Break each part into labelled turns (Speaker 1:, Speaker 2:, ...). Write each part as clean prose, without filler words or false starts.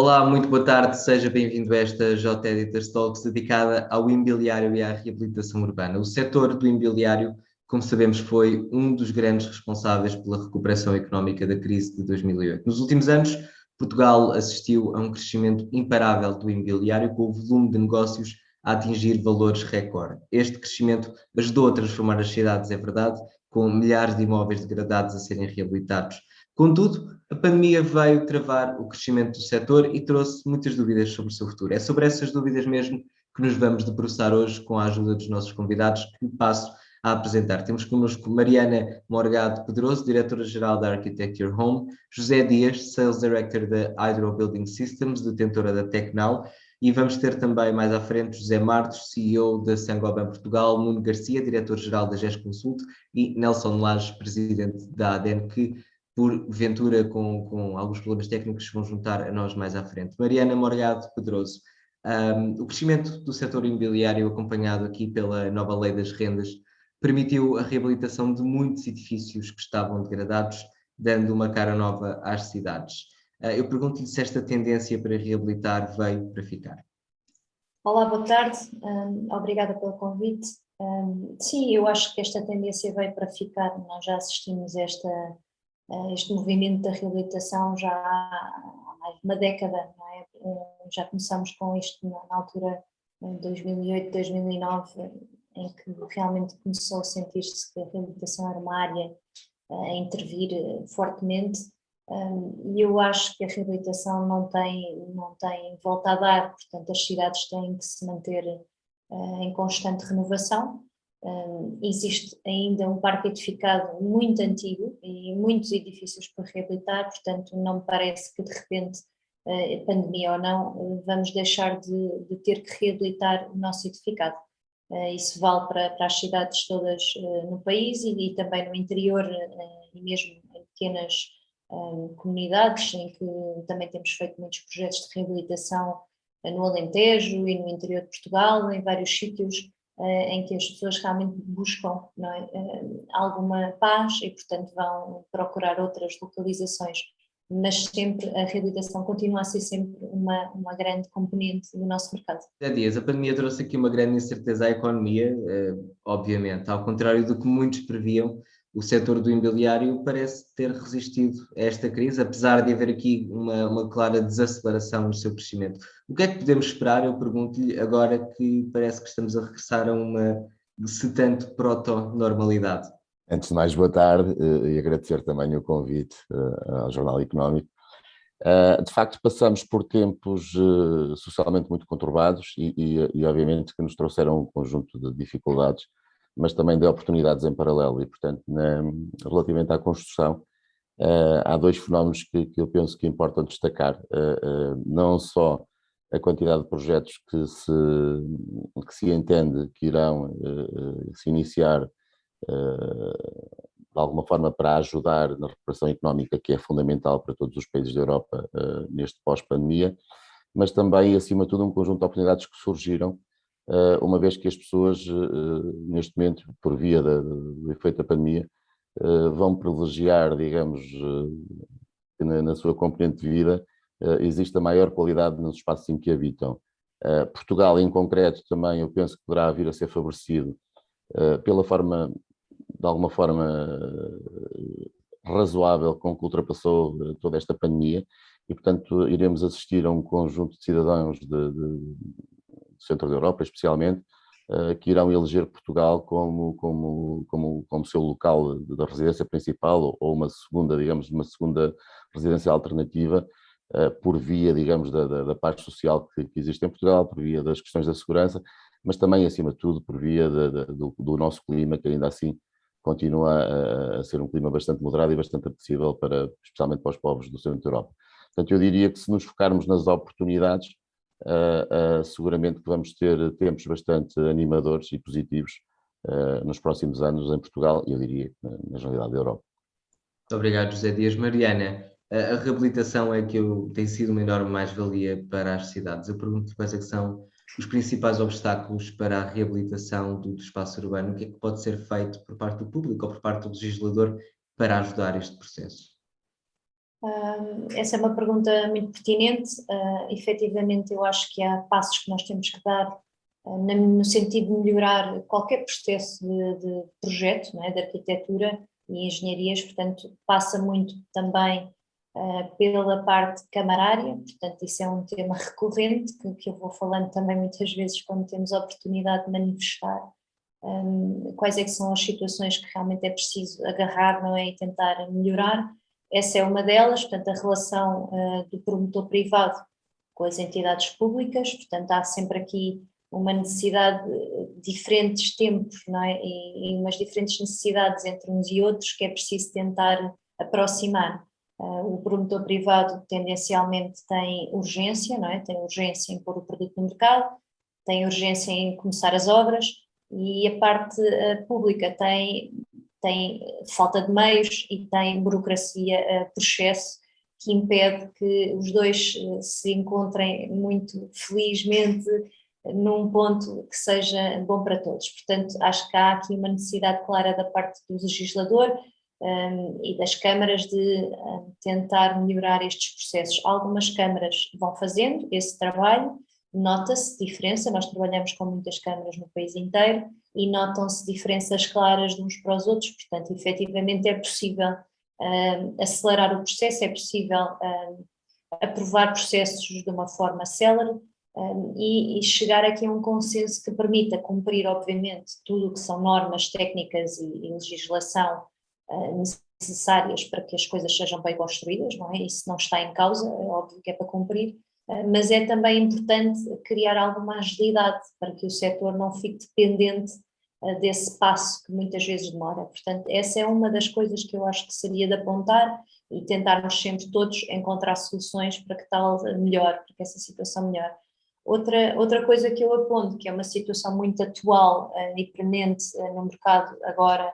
Speaker 1: Olá, muito boa tarde, seja bem-vindo a esta J Editors Talks dedicada ao imobiliário e à reabilitação urbana. O setor do imobiliário, como sabemos, foi um dos grandes responsáveis pela recuperação económica da crise de 2008. Nos últimos anos, Portugal assistiu a um crescimento imparável do imobiliário, com o volume de negócios a atingir valores recorde. Este crescimento ajudou a transformar as cidades, é verdade, com milhares de imóveis degradados a serem reabilitados. Contudo, a pandemia veio travar o crescimento do setor e trouxe muitas dúvidas sobre o seu futuro. É sobre essas dúvidas mesmo que nos vamos debruçar hoje com a ajuda dos nossos convidados, que passo a apresentar. Temos connosco Mariana Morgado Pedroso, diretora-geral da Architecture Home, José Dias, Sales Director da Hydro Building Systems, detentora da Tecnal, e vamos ter também mais à frente José Martos, CEO da Saint-Gobain Portugal, Nuno Garcia, diretor-geral da GES Consult, e Nelson Lages, presidente da ADEN, que porventura com alguns problemas técnicos se vão juntar a nós mais à frente. Mariana Morgado Pedroso, o crescimento do setor imobiliário, acompanhado aqui pela nova lei das rendas, permitiu a reabilitação de muitos edifícios que estavam degradados, dando uma cara nova às cidades. Eu pergunto-lhe se esta tendência para reabilitar veio para ficar.
Speaker 2: Olá, boa tarde, obrigada pelo convite. Sim, eu acho que esta tendência veio para ficar. Nós já assistimos a este movimento da reabilitação já há mais de uma década, não é? Já começamos com isto na altura de 2008, 2009, em que realmente começou a sentir-se que a reabilitação era uma área a intervir fortemente, e eu acho que a reabilitação não tem volta a dar, portanto as cidades têm que se manter em constante renovação. Existe ainda um parque edificado muito antigo e muitos edifícios por reabilitar, portanto não me parece que de repente, pandemia ou não, vamos deixar de ter que reabilitar o nosso edificado. Isso vale para as cidades todas no país e também no interior e mesmo em pequenas comunidades, em que também temos feito muitos projetos de reabilitação no Alentejo e no interior de Portugal, em vários sítios em que as pessoas realmente buscam, não é, alguma paz e, portanto, vão procurar outras localizações. Mas sempre a reabilitação continua a ser sempre uma grande componente do nosso mercado.
Speaker 1: Há dias, a pandemia trouxe aqui uma grande incerteza à economia, obviamente. Ao contrário do que muitos previam, o setor do imobiliário parece ter resistido a esta crise, apesar de haver aqui uma clara desaceleração no seu crescimento. O que é que podemos esperar, eu pergunto-lhe, agora que parece que estamos a regressar a uma, se tanto, proto-normalidade?
Speaker 3: Antes de mais, boa tarde e agradecer também o convite ao Jornal Económico. De facto, passamos por tempos socialmente muito conturbados e obviamente que nos trouxeram um conjunto de dificuldades, mas também de oportunidades em paralelo e, portanto, relativamente à construção, há dois fenómenos que eu penso que importam destacar, não só a quantidade de projetos que se entende que irão se iniciar de alguma forma para ajudar na recuperação económica, que é fundamental para todos os países da Europa neste pós-pandemia, mas também, acima de tudo, um conjunto de oportunidades que surgiram, uma vez que as pessoas, neste momento, por via do efeito da pandemia, vão privilegiar, digamos, que na sua componente de vida existe a maior qualidade nos espaços em que habitam. Portugal, em concreto, também eu penso que poderá vir a ser favorecido pela forma, de alguma forma, razoável com que ultrapassou toda esta pandemia e, portanto, iremos assistir a um conjunto de cidadãos do centro da Europa, especialmente, que irão eleger Portugal como seu local de residência principal ou uma segunda, digamos, uma segunda residência alternativa, por via, digamos, da paz social que existe em Portugal, por via das questões da segurança, mas também, acima de tudo, por via do nosso clima, que ainda assim continua a ser um clima bastante moderado e bastante apetecível, especialmente para os povos do centro da Europa. Portanto, eu diria que se nos focarmos nas oportunidades, seguramente que vamos ter tempos bastante animadores e positivos nos próximos anos em Portugal e eu diria na generalidade da Europa.
Speaker 1: Muito obrigado, José Dias. Mariana, a reabilitação tem sido uma enorme mais-valia para as cidades. Eu pergunto quais é que são os principais obstáculos para a reabilitação do espaço urbano, o que é que pode ser feito por parte do público ou por parte do legislador para ajudar este processo?
Speaker 2: Essa é uma pergunta muito pertinente. Efetivamente, eu acho que há passos que nós temos que dar no sentido de melhorar qualquer processo de projeto, não é? De arquitetura e engenharias, portanto, passa muito também pela parte camarária, portanto, isso é um tema recorrente que eu vou falando também muitas vezes quando temos a oportunidade de manifestar quais é que são as situações que realmente é preciso agarrar, não é? E tentar melhorar. Essa é uma delas, portanto, a relação do promotor privado com as entidades públicas, portanto, há sempre aqui uma necessidade de diferentes tempos, não é? E umas diferentes necessidades entre uns e outros que é preciso tentar aproximar. O promotor privado tendencialmente tem urgência, não é? Tem urgência em pôr o produto no mercado, tem urgência em começar as obras, e a parte pública tem falta de meios e tem burocracia por excesso, que impede que os dois se encontrem muito felizmente num ponto que seja bom para todos. Portanto, acho que há aqui uma necessidade clara da parte do legislador e das câmaras de tentar melhorar estes processos. Algumas câmaras vão fazendo esse trabalho, nota-se diferença, nós trabalhamos com muitas câmaras no país inteiro e notam-se diferenças claras de uns para os outros, portanto, efetivamente é possível acelerar o processo, é possível aprovar processos de uma forma célere e chegar aqui a um consenso que permita cumprir, obviamente, tudo o que são normas técnicas e legislação necessárias para que as coisas sejam bem construídas, não é? Isso não está em causa, é óbvio que é para cumprir, mas é também importante criar alguma agilidade para que o setor não fique dependente desse passo que muitas vezes demora. Portanto, essa é uma das coisas que eu acho que seria de apontar e tentarmos sempre todos encontrar soluções para que tal melhore, para que essa situação melhore. Outra coisa que eu aponto, que é uma situação muito atual e premente no mercado agora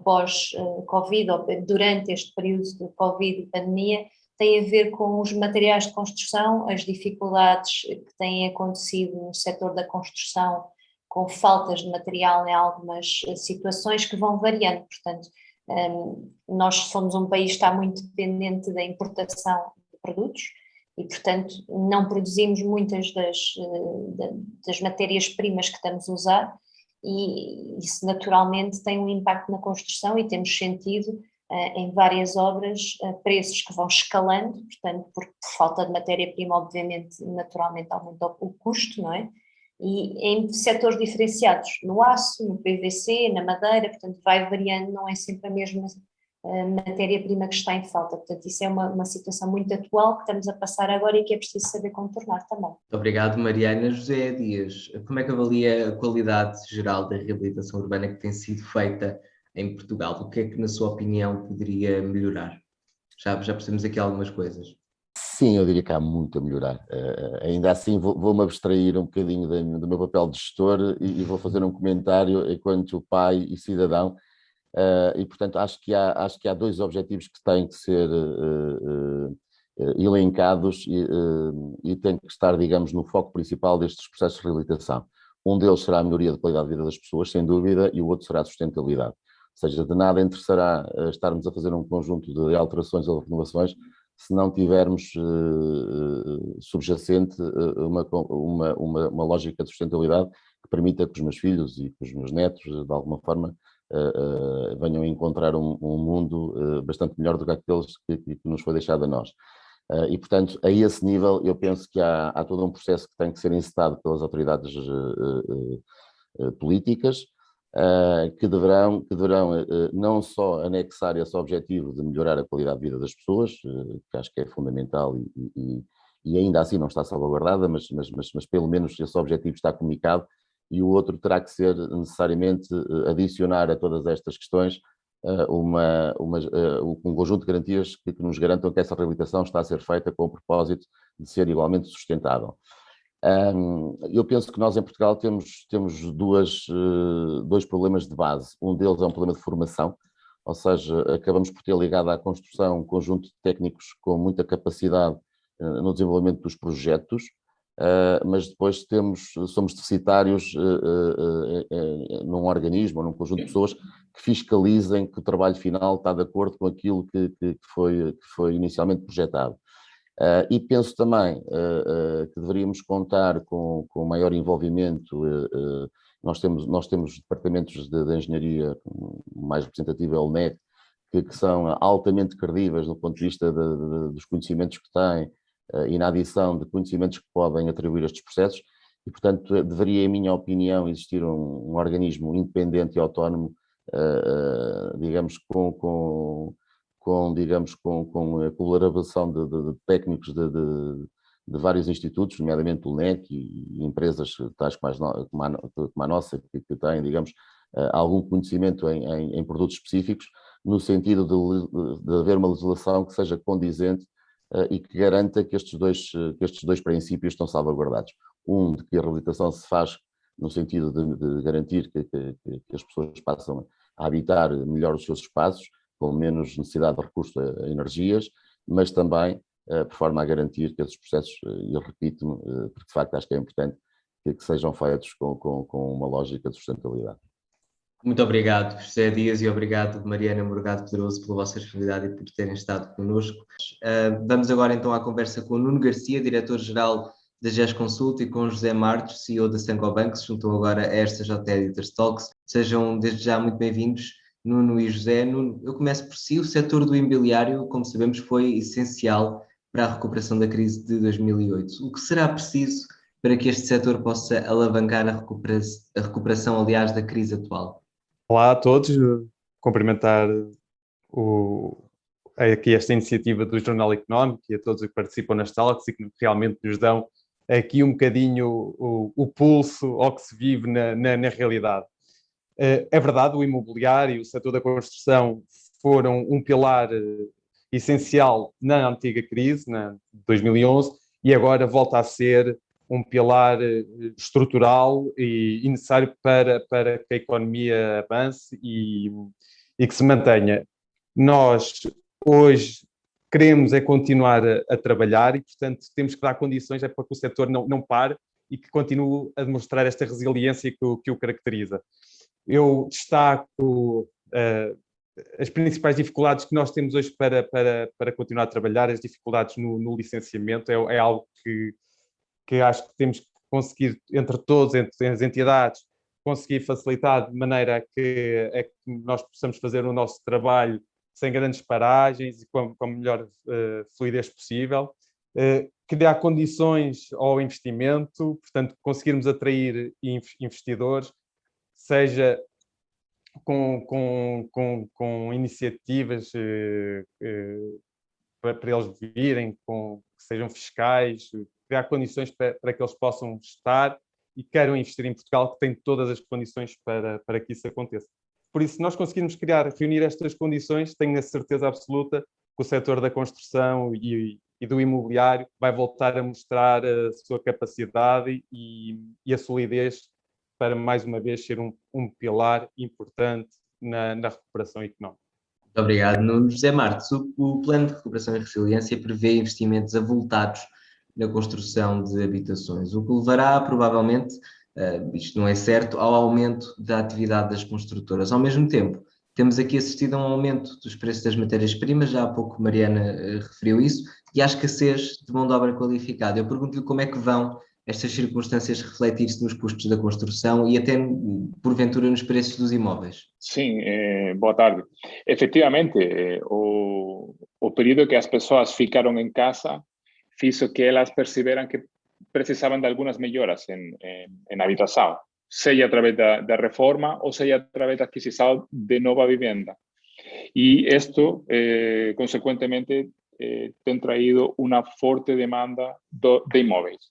Speaker 2: pós-Covid, ou durante este período de Covid e pandemia, tem a ver com os materiais de construção, as dificuldades que têm acontecido no setor da construção, com faltas de material em algumas situações que vão variando. Portanto, nós somos um país que está muito dependente da importação de produtos e, portanto, não produzimos muitas das matérias-primas que estamos a usar, e isso naturalmente tem um impacto na construção e temos sentido em várias obras preços que vão escalando, portanto, por falta de matéria-prima, obviamente, naturalmente aumenta o custo, não é? E em setores diferenciados, no aço, no PVC, na madeira, portanto vai variando, não é sempre a mesma matéria-prima que está em falta. Portanto, isso é uma situação muito atual que estamos a passar agora e que é preciso saber contornar também.
Speaker 1: Obrigado, Mariana. José Dias, como é que avalia a qualidade geral da reabilitação urbana que tem sido feita em Portugal? O que é que, na sua opinião, poderia melhorar? Já percebemos aqui algumas coisas.
Speaker 3: Sim, eu diria que há muito a melhorar. Ainda assim, vou-me abstrair um bocadinho do meu papel de gestor e vou fazer um comentário enquanto pai e cidadão. E, portanto, acho que há dois objetivos que têm que ser elencados e têm que estar, digamos, no foco principal destes processos de reabilitação. Um deles será a melhoria da qualidade de vida das pessoas, sem dúvida, e o outro será a sustentabilidade. Ou seja, de nada interessará estarmos a fazer um conjunto de alterações ou renovações se não tivermos subjacente uma lógica de sustentabilidade que permita que os meus filhos e que os meus netos, de alguma forma, venham a encontrar um mundo bastante melhor do que aqueles que nos foi deixado a nós. E, portanto, a esse nível, eu penso que há todo um processo que tem que ser encetado pelas autoridades políticas, que deverão não só anexar esse objetivo de melhorar a qualidade de vida das pessoas, que acho que é fundamental e ainda assim não está salvaguardada, mas pelo menos esse objetivo está comunicado, e o outro terá que ser necessariamente adicionar a todas estas questões um conjunto de garantias que nos garantam que essa reabilitação está a ser feita com o propósito de ser igualmente sustentável. Eu penso que nós em Portugal temos dois problemas de base. Um deles é um problema de formação, ou seja, acabamos por ter ligado à construção um conjunto de técnicos com muita capacidade no desenvolvimento dos projetos, mas depois somos deficitários num organismo ou num conjunto de pessoas que fiscalizem que o trabalho final está de acordo com aquilo que foi inicialmente projetado. E penso também que deveríamos contar com maior envolvimento. Nós temos departamentos de engenharia, o mais representativo é o NEC, que são altamente credíveis do ponto de vista dos conhecimentos que têm e na adição de conhecimentos que podem atribuir a estes processos, e, portanto, deveria, em minha opinião, existir um organismo independente e autónomo, digamos, com a colaboração de técnicos de vários institutos, nomeadamente o NEC e empresas tais como a nossa, que têm, digamos, algum conhecimento em produtos específicos, no sentido de haver uma legislação que seja condizente e que garanta que estes dois princípios estão salvaguardados. De que a reabilitação se faz no sentido de garantir que as pessoas passam a habitar melhor os seus espaços, com menos necessidade de recurso a energias, mas também por forma a garantir que esses processos, e eu repito-me, porque de facto acho que é importante, que sejam feitos com uma lógica de sustentabilidade.
Speaker 1: Muito obrigado, José Dias, e obrigado, Mariana Morgado Pedroso, pela vossa disponibilidade e por terem estado connosco. Vamos agora então à conversa com o Nuno Garcia, diretor-geral da GES Consult, e com José Martos, CEO da Saint-Gobain, que se juntou agora a esta JT Editors Talks. Sejam desde já muito bem-vindos, Nuno e José. Nuno, eu começo por si. O setor do imobiliário, como sabemos, foi essencial para a recuperação da crise de 2008. O que será preciso para que este setor possa alavancar a recuperação, aliás, da crise atual?
Speaker 4: Olá a todos, cumprimentar aqui esta iniciativa do Jornal Económico e a todos que participam nas talks e que realmente nos dão aqui um bocadinho o pulso ao que se vive na realidade. É verdade, o imobiliário e o setor da construção foram um pilar essencial na antiga crise, de 2011, e agora volta a ser um pilar estrutural e necessário para que a economia avance e que se mantenha. Nós, hoje, queremos continuar a trabalhar e, portanto, temos que dar condições para que o setor não pare e que continue a demonstrar esta resiliência que o caracteriza. Eu destaco as principais dificuldades que nós temos hoje para continuar a trabalhar, as dificuldades no licenciamento, é algo que acho que temos que conseguir, entre todos, entre as entidades, conseguir facilitar de maneira a que nós possamos fazer o nosso trabalho sem grandes paragens e com a melhor fluidez possível. Criar condições ao investimento, portanto, conseguirmos atrair investidores, seja com iniciativas para eles virem, que sejam fiscais, criar condições para que eles possam estar e queiram investir em Portugal, que tem todas as condições para que isso aconteça. Por isso, se nós conseguirmos reunir estas condições, tenho a certeza absoluta que o setor da construção e do imobiliário vai voltar a mostrar a sua capacidade e a solidez para, mais uma vez, ser um pilar importante na recuperação económica.
Speaker 1: Muito obrigado, Nuno. José Martos, o Plano de Recuperação e Resiliência prevê investimentos avultados na construção de habitações, o que levará, provavelmente, isto não é certo, ao aumento da atividade das construtoras. Ao mesmo tempo, temos aqui assistido a um aumento dos preços das matérias-primas, já há pouco Mariana referiu isso, e à escassez de mão de obra qualificada. Eu pergunto-lhe como é que vão estas circunstâncias refletir-se nos custos da construção e até, porventura, nos preços dos imóveis.
Speaker 5: Sim, boa tarde. Efectivamente, o período que as pessoas ficaram em casa fez que elas perceberam que precisavam de algumas melhoras em habitação, seja através da reforma ou seja através da aquisição de nova vivenda. E isto, consequentemente, tem traído uma forte demanda de imóveis.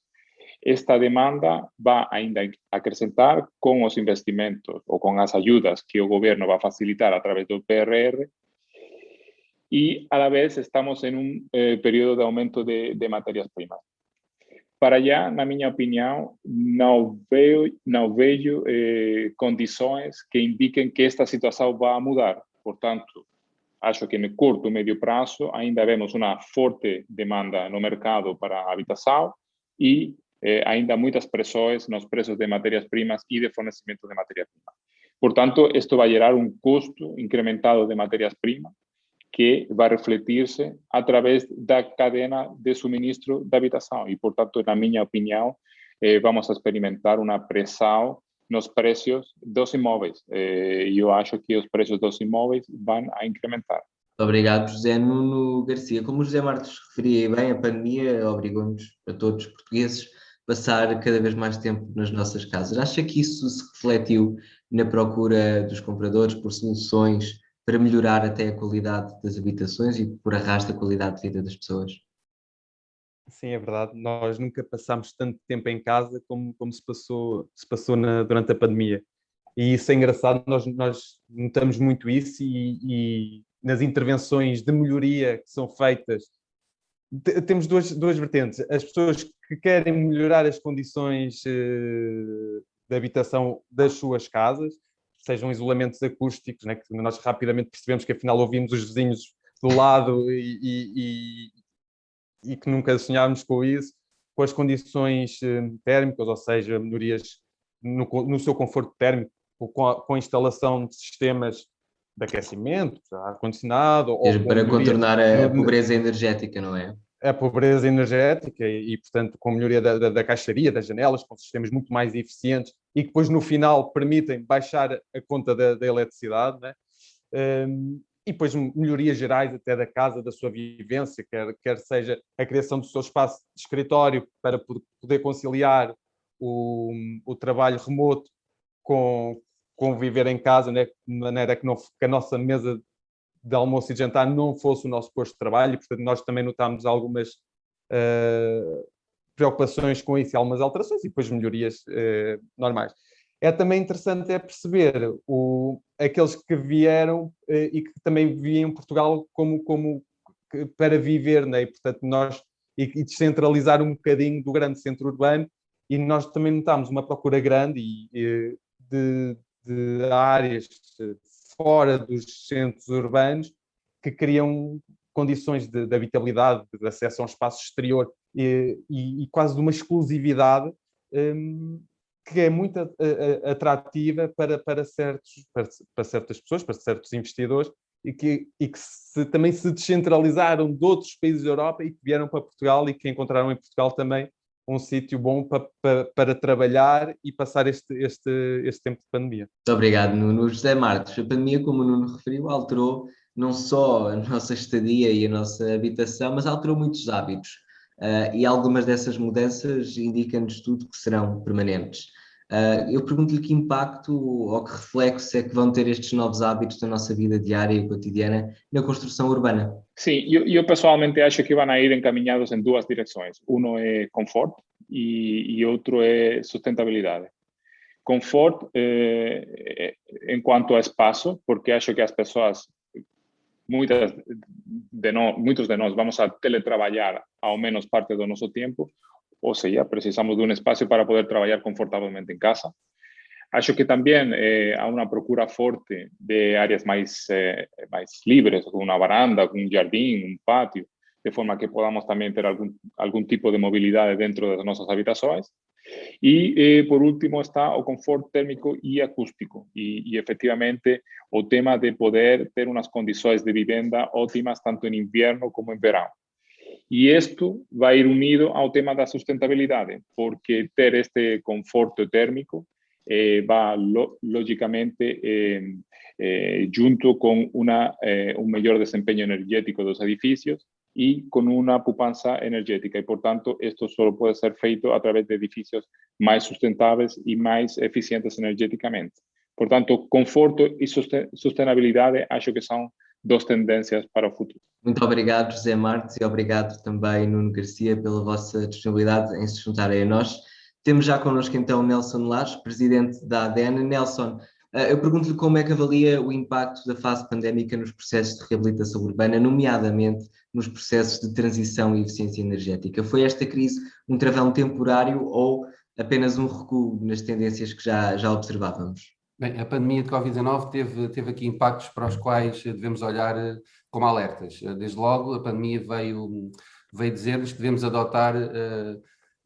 Speaker 5: Esta demanda vai ainda acrescentar com os investimentos ou com as ajudas que o governo vai facilitar através do PRR, e, a la vez, estamos em período de aumento de matérias-primas. Para já, na minha opinião, não vejo condições que indiquem que esta situação vai mudar. Portanto, acho que no curto e médio prazo ainda vemos uma forte demanda no mercado para a habitação e ainda muitas pressões nos preços de matérias-primas e de fornecimento de matérias-primas. Por tanto, esto va a gerar un costo incrementado de materias-primas que vai refletir-se através da cadena de suministro da habitação. E, portanto, na minha opinião, vamos a experimentar uma pressão nos preços dos imóveis. E eu acho que os preços dos imóveis vão a incrementar.
Speaker 1: Obrigado, José Nuno Garcia. Como o José Marcos referia bem, a pandemia obrigou-nos, a todos os portugueses, a passar cada vez mais tempo nas nossas casas. Acha que isso se refletiu na procura dos compradores por soluções para melhorar até a qualidade das habitações e por arrasto a qualidade de vida das pessoas?
Speaker 4: Sim, é verdade. Nós nunca passámos tanto tempo em casa como se passou durante a pandemia. E isso é engraçado, nós notamos muito isso e nas intervenções de melhoria que são feitas, temos duas vertentes. As pessoas que querem melhorar as condições de habitação das suas casas, sejam isolamentos acústicos, né, que nós rapidamente percebemos que afinal ouvimos os vizinhos do lado e que nunca sonhávamos com isso, com as condições térmicas, ou seja, melhorias no seu conforto térmico, com a instalação de sistemas de aquecimento, ar-condicionado...
Speaker 1: Para contornar a pobreza energética, não é?
Speaker 4: A pobreza energética e, portanto, com a melhoria da caixaria, das janelas, com sistemas muito mais eficientes e que depois, no final, permitem baixar a conta da eletricidade, né? E depois melhorias gerais até da casa, da sua vivência, quer seja a criação do seu espaço de escritório para poder conciliar o trabalho remoto com viver em casa, né? De maneira que a nossa mesa de almoço e de jantar não fosse o nosso posto de trabalho, e, portanto, nós também notámos algumas preocupações com isso e algumas alterações, e depois melhorias normais. É também interessante perceber aqueles que vieram e que também viam Portugal como para viver, né? E, portanto, e descentralizar um bocadinho do grande centro urbano, e nós também notámos uma procura grande de áreas fora dos centros urbanos que criam condições de habitabilidade, de acesso a um espaço exterior e quase de uma exclusividade que é muito atrativa para certas pessoas, para certos investidores, e que também se descentralizaram de outros países da Europa e que vieram para Portugal e que encontraram em Portugal também um sítio bom para trabalhar e passar este tempo de pandemia.
Speaker 1: Muito obrigado, Nuno. José Marcos, a pandemia, como o Nuno referiu, alterou não só a nossa estadia e a nossa habitação, mas alterou muitos hábitos. E algumas dessas mudanças indicam-nos tudo que serão permanentes. Eu pergunto-lhe que impacto ou que reflexo é que vão ter estes novos hábitos da nossa vida diária e cotidiana na construção urbana?
Speaker 5: Sim, eu pessoalmente acho que vão a ir encaminhados em duas direções. Um é conforto e outro é sustentabilidade. Conforto em quanto a espaço, porque acho que as pessoas, muitos de nós vamos a teletrabalhar ao menos parte do nosso tempo, ou seja, precisamos de um espaço para poder trabalhar confortavelmente em casa. Acho que também há uma procura forte de áreas mais livres, com uma varanda, com um jardim, um pátio, de forma que podamos também ter algum tipo de mobilidade dentro das nossas habitações. E, por último, está o conforto térmico e acústico. E, efetivamente, o tema de poder ter umas condições de vivenda ótimas, tanto em inverno como em verão. E isto vai ir unido ao tema da sustentabilidade, porque ter este conforto térmico va lógicamente junto con un mayor desempeño energético de los edificios y con una pujanza energética. Y por tanto, esto solo puede ser feito a través de edificios más sustentables y más eficientes energéticamente. Por tanto, conforto e sustentabilidade acho que são duas tendências para o futuro.
Speaker 1: Muito obrigado, José Marcos, e obrigado também, Nuno Garcia, pela vossa disponibilidade em se juntarem a nós. Temos já connosco então Nelson Lares, presidente da ADN. Nelson, eu pergunto-lhe como é que avalia o impacto da fase pandémica nos processos de reabilitação urbana, nomeadamente nos processos de transição e eficiência energética. Foi esta crise um travão temporário ou apenas um recuo nas tendências que já observávamos?
Speaker 6: Bem, a pandemia de Covid-19 teve aqui impactos para os quais devemos olhar como alertas. Desde logo, a pandemia veio dizer-nos que devemos adotar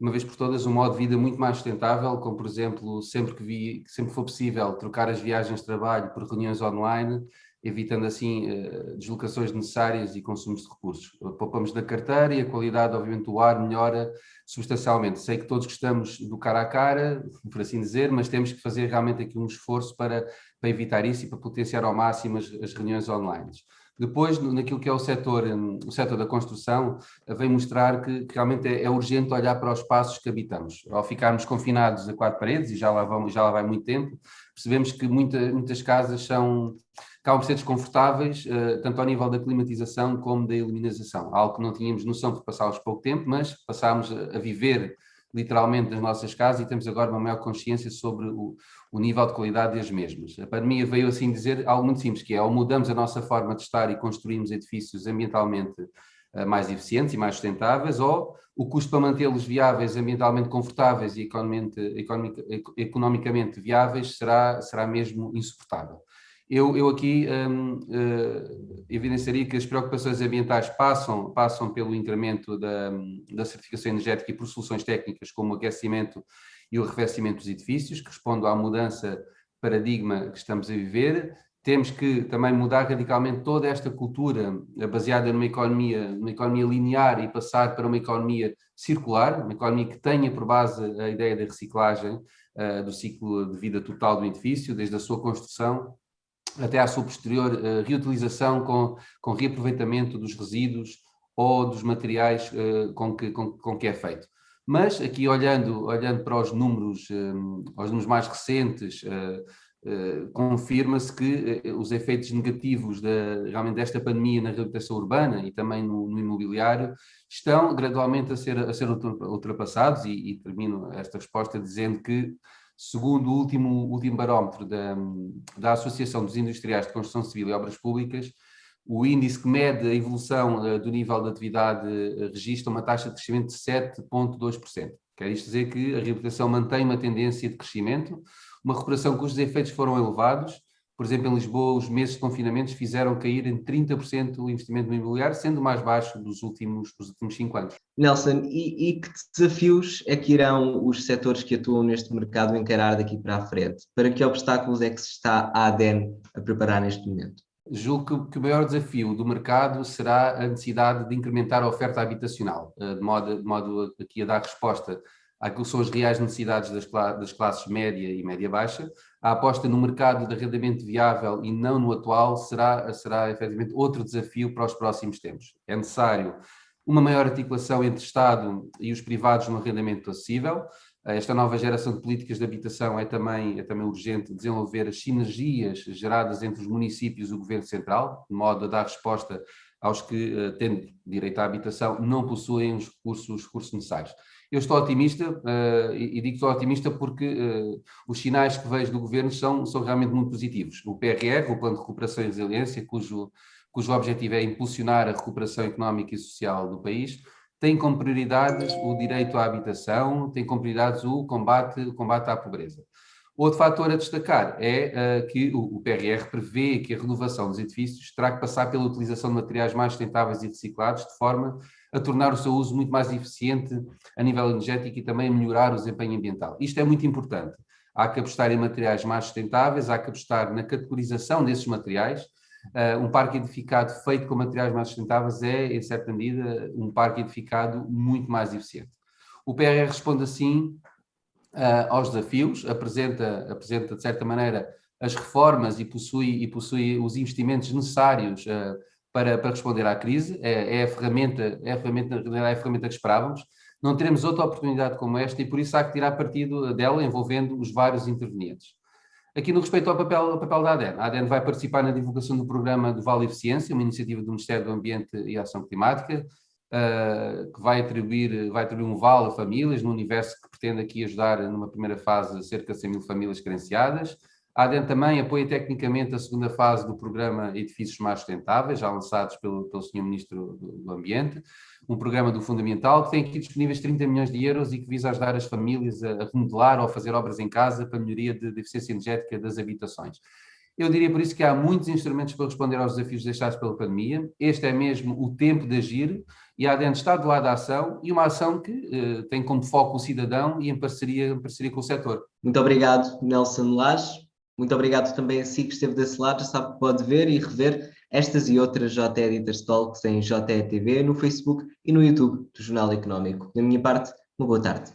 Speaker 6: uma vez por todas, um modo de vida muito mais sustentável, como, por exemplo, sempre que for possível, trocar as viagens de trabalho por reuniões online, evitando assim deslocações necessárias e consumos de recursos. Poupamos da carteira e a qualidade, obviamente, do ar melhora substancialmente. Sei que todos gostamos do cara a cara, por assim dizer, mas temos que fazer realmente aqui um esforço para evitar isso e para potenciar ao máximo as reuniões online. Depois, naquilo que é o setor da construção, vem mostrar que realmente é urgente olhar para os espaços que habitamos. Ao ficarmos confinados a 4 paredes, e já lá vai muito tempo, percebemos que muitas casas acabam por ser desconfortáveis, tanto ao nível da climatização como da iluminação. Algo que não tínhamos noção por passávamos pouco tempo, mas passámos a viver literalmente nas nossas casas e temos agora uma maior consciência sobre o nível de qualidade das mesmas. A pandemia veio assim dizer algo muito simples, que é: ou mudamos a nossa forma de estar e construímos edifícios ambientalmente mais eficientes e mais sustentáveis, ou o custo para mantê-los viáveis, ambientalmente confortáveis e economicamente viáveis será mesmo insuportável. Eu aqui evidenciaria que as preocupações ambientais passam pelo incremento da certificação energética e por soluções técnicas como o aquecimento e o arrefecimento dos edifícios, que respondem à mudança de paradigma que estamos a viver. Temos que também mudar radicalmente toda esta cultura baseada numa economia linear e passar para uma economia circular, uma economia que tenha por base a ideia da reciclagem do ciclo de vida total do edifício, desde a sua construção até à sua posterior reutilização com reaproveitamento dos resíduos ou dos materiais com que é feito. Mas aqui olhando para os números mais recentes, confirma-se que os efeitos negativos realmente desta pandemia na reabilitação urbana e também no imobiliário estão gradualmente a ser ultrapassados, e termino esta resposta dizendo que, segundo o último barómetro da Associação dos Industriais de Construção Civil e Obras Públicas, o índice que mede a evolução do nível de atividade registra uma taxa de crescimento de 7,2%. Quer isto dizer que a reabilitação mantém uma tendência de crescimento, uma recuperação cujos efeitos foram elevados. Por exemplo, em Lisboa, os meses de confinamentos fizeram cair em 30% o investimento no imobiliário, sendo o mais baixo dos últimos 5 anos.
Speaker 1: Nelson, e que desafios é que irão os setores que atuam neste mercado encarar daqui para a frente? Para que obstáculos é que se está a ADEN a preparar neste momento?
Speaker 6: Julgo que o maior desafio do mercado será a necessidade de incrementar a oferta habitacional, de modo aqui a dar resposta àquilo que são as reais necessidades das classes média e média-baixa. A aposta no mercado de arrendamento viável e não no atual será efetivamente outro desafio para os próximos tempos. É necessário uma maior articulação entre Estado e os privados no arrendamento acessível. Esta nova geração de políticas de habitação é também urgente desenvolver as sinergias geradas entre os municípios e o Governo Central, de modo a dar resposta aos que, tendo direito à habitação, não possuem os recursos necessários. Eu estou otimista, e digo que estou otimista porque os sinais que vejo do Governo são realmente muito positivos. O PRR, o Plano de Recuperação e Resiliência, cujo objetivo é impulsionar a recuperação económica e social do país, tem como prioridades o direito à habitação, tem como prioridades o combate à pobreza. Outro fator a destacar é que o PRR prevê que a renovação dos edifícios terá que passar pela utilização de materiais mais sustentáveis e reciclados, de forma a tornar o seu uso muito mais eficiente a nível energético e também a melhorar o desempenho ambiental. Isto é muito importante. Há que apostar em materiais mais sustentáveis, há que apostar na categorização desses materiais. Um parque edificado feito com materiais mais sustentáveis é, em certa medida, um parque edificado muito mais eficiente. O PRR responde assim aos desafios, apresenta de certa maneira as reformas e possui os investimentos necessários para responder à crise. É a ferramenta que esperávamos. Não teremos outra oportunidade como esta e por isso há que tirar partido dela, envolvendo os vários intervenientes. Aqui no respeito ao papel da ADEN, a ADEN vai participar na divulgação do programa do Vale Eficiência, uma iniciativa do Ministério do Ambiente e Ação Climática, que vai atribuir um vale a famílias, no universo que pretende aqui ajudar numa primeira fase cerca de 100 mil famílias carenciadas. A ADEN também apoia tecnicamente a segunda fase do programa Edifícios Mais Sustentáveis, já lançados pelo Sr. Ministro do Ambiente, um programa do Fundamental que tem aqui disponíveis 30 milhões de euros e que visa ajudar as famílias a remodelar ou a fazer obras em casa para melhoria de eficiência energética das habitações. Eu diria por isso que há muitos instrumentos para responder aos desafios deixados pela pandemia. Este é mesmo o tempo de agir e a ADN está do lado da ação, e uma ação que tem como foco o cidadão e em parceria com o setor.
Speaker 1: Muito obrigado, Nelson Lage. Muito obrigado também a si que esteve desse lado. Já sabe que pode ver e rever estas e outras JE Editors Talks em JE TV, no Facebook e no YouTube do Jornal Económico. Da minha parte, uma boa tarde.